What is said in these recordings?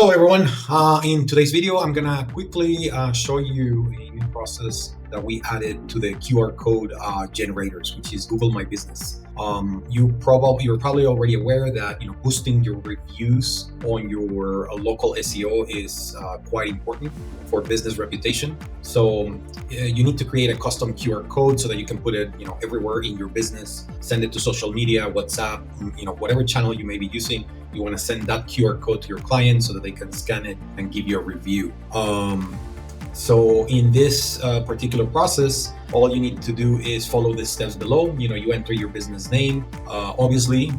Hello everyone. In today's video, I'm gonna quickly show you a new process that we added to the QR code generators, which is Google My Business. You're probably already aware that boosting your reviews on your local SEO is quite important for business reputation. So you need to create a custom QR code so that you can put it everywhere in your business, send it to social media, WhatsApp, whatever channel you may be using. You want to send that QR code to your client so that they can scan it and give you a review. So in this particular process, all you need to do is follow the steps below. You enter your business name. Obviously,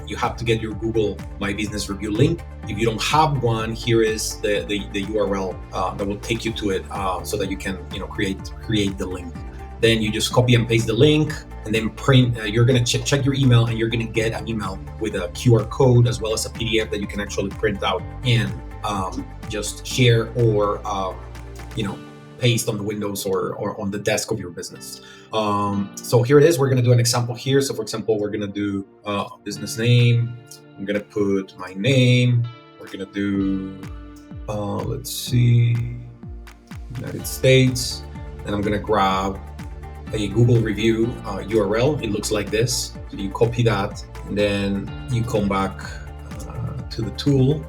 you have to get your Google My Business review link. If you don't have one, here is the URL that will take you to it so that you can create the link. Then you just copy and paste the link and then print. You're going to check your email and you're going to get an email with a QR code as well as a PDF that you can actually print out and just share or paste on the windows or on the desk of your business. So here it is. We're going to do an example here. So for example, we're going to do business name. I'm going to put my name. We're going to do, let's see, United States. And I'm going to grab a Google review URL. It looks like this. So you copy that and then you come back to the tool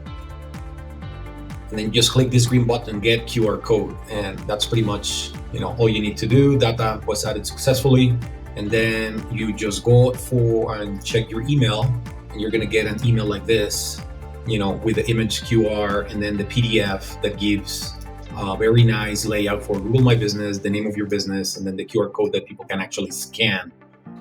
and then just click this green button, get QR code. And that's pretty much all you need to do. Data was added successfully. And then you just go for and check your email and you're gonna get an email like this, with the image QR and then the PDF that gives very nice layout for Google My Business, the name of your business, and then the QR code that people can actually scan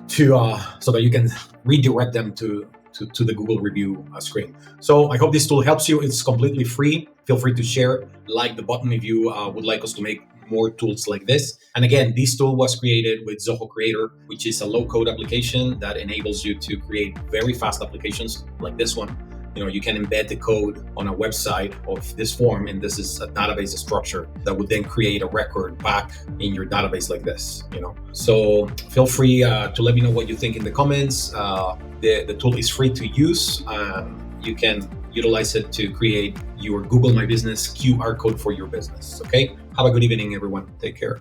to so that you can redirect them to the Google review screen. So I hope this tool helps you. It's completely free. Feel free to share, like the button if you would like us to make more tools like this. And again, this tool was created with Zoho Creator, which is a low-code application that enables you to create very fast applications like this one. You can embed the code on a website of this form, and this is a database structure that would then create a record back in your database like this. So feel free to let me know what you think in the comments. The tool is free to use. You can utilize it to create your Google My Business QR code for your business. Okay. Have a good evening, everyone. Take care.